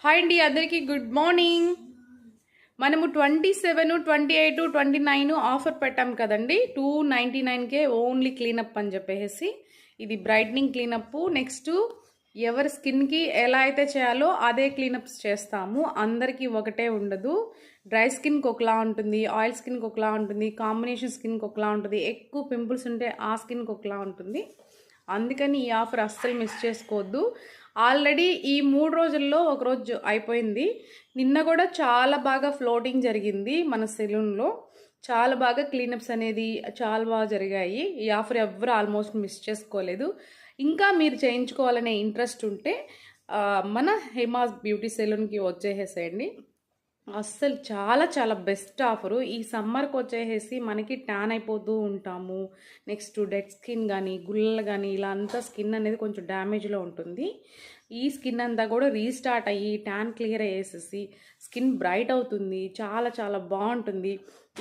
Hi అండి, అందరికీ good morning. మనము 27, 28, 29 ఆఫర్ పెట్టాం కదండి. 299కే ఓన్లీ క్లీనప్ అని చెప్పేసి. ఇది బ్రైట్నింగ్ క్లీనప్. నెక్స్ట్ ఎవరి స్కిన్కి ఎలా అయితే చేయాలో అదే క్లీనప్స్ చేస్తాము. అందరికీ ఒకటే ఉండదు. డ్రై స్కిన్కి ఒకలా ఉంటుంది, ఆయిల్ స్కిన్కి ఒకలా ఉంటుంది, కాంబినేషన్ స్కిన్కి ఒకలా ఉంటుంది, ఎక్కువ పింపుల్స్ ఉంటే ఆ స్కిన్కి ఒకలా ఉంటుంది. అందుకని ఈ ఆఫర్ అస్సలు మిస్ చేసుకోవద్దు. ఆల్రెడీ ఈ 3 రోజుల్లో ఒకరోజు అయిపోయింది. నిన్న కూడా చాలా బాగా ఫ్లోటింగ్ జరిగింది మన సెలూన్లో. చాలా బాగా క్లీనప్స్ అనేది చాలా బాగా జరిగాయి. ఈ ఆఫర్ ఎవరు ఆల్మోస్ట్ మిస్ చేసుకోలేదు. ఇంకా మీరు చేయించుకోవాలనే ఇంట్రెస్ట్ ఉంటే మన హేమాస్ బ్యూటీ సెలూన్కి వచ్చేసేయండి. అస్సలు చాలా చాలా బెస్ట్ ఆఫరు. ఈ సమ్మర్కి వచ్చేసి మనకి ట్యాన్ అయిపోతూ ఉంటాము. నెక్స్ట్ డెడ్ స్కిన్ కానీ గుల్లలు కానీ ఇలా అంతా స్కిన్ అనేది కొంచెం డ్యామేజ్లో ఉంటుంది. ఈ స్కిన్ అంతా కూడా రీస్టార్ట్ అయ్యి ట్యాన్ క్లియర్ అయ్యేసేసి స్కిన్ బ్రైట్ అవుతుంది. చాలా చాలా బాగుంటుంది.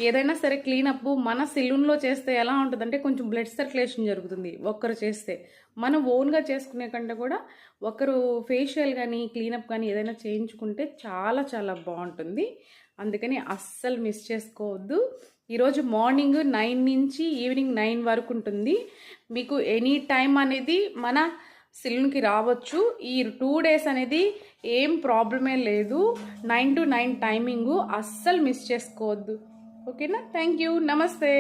ఏదైనా సరే క్లీనప్ మన సెలూన్లో చేస్తే ఎలా ఉంటుందంటే కొంచెం బ్లడ్ సర్క్యులేషన్ జరుగుతుంది. ఒక్కరు చేస్తే మనం ఓన్గా చేసుకునే కంటే కూడా ఒకరు ఫేషియల్ కానీ క్లీనప్ కానీ ఏదైనా చేయించుకుంటే చాలా చాలా బాగుంటుంది. అందుకని అస్సలు మిస్ చేసుకోవద్దు. ఈరోజు మార్నింగ్ 9 నుంచి ఈవినింగ్ 9 వరకు ఉంటుంది. మీకు ఎనీ టైం అనేది మన సెలూన్కి రావచ్చు. ఈ 2 డేస్ అనేది ఏం ప్రాబ్లమే లేదు. 9 to 9 టైమింగు. అస్సలు మిస్ చేసుకోవద్దు. ఓకేనా? Thank you. నమస్తే.